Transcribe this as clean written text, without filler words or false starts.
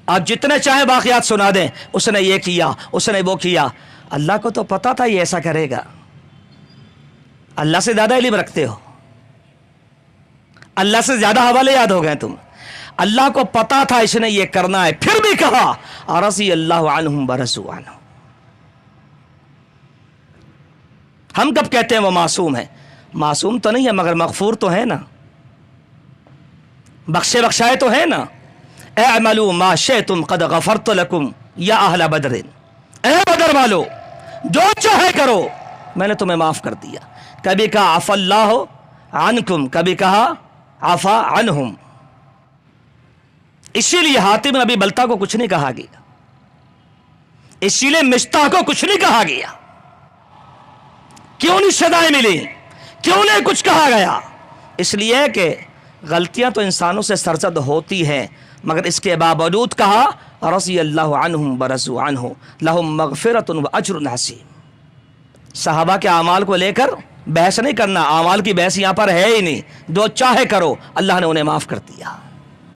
آپ جتنے چاہیں واقعات سنا دیں، اس نے یہ کیا، اس نے وہ کیا، اللہ کو تو پتا تھا یہ ایسا کرے گا. اللہ سے زیادہ علم رکھتے ہو، اللہ سے زیادہ حوالے یاد ہو گئے تم. اللہ کو پتا تھا اس نے یہ کرنا ہے، پھر بھی کہا رضی اللہ عنہم ورضوا عنہ. ہم کب کہتے ہیں وہ معصوم ہے؟ معصوم تو نہیں ہے مگر مغفور تو ہے نا، بخشے بخشائے تو ہے نا. اعملوا ما شئتم قد غفرت لکم یا اہل بدر، اے بدر والو جو چاہے کرو میں نے تمہیں معاف کر دیا. کبھی کہا عفا اللہ عنکم، کبھی کہا عفا عنہم. اسی لیے حاتم نبی بلتا کو کچھ نہیں کہا گیا، اسی لیے مستح کو کچھ نہیں کہا گیا. کیوں نہیں سزائیں ملی، کیوں نہیں کچھ کہا گیا؟ اس لیے کہ غلطیاں تو انسانوں سے سرزد ہوتی ہیں، مگر اس کے باوجود کہا رضی اللہ عنہم ورضوا عنہ لہم مغفرۃ واجر عظیم. صحابہ کے اعمال کو لے کر بحث نہیں کرنا، اعمال کی بحث یہاں پر ہے ہی نہیں. جو چاہے کرو، اللہ نے انہیں معاف کر دیا.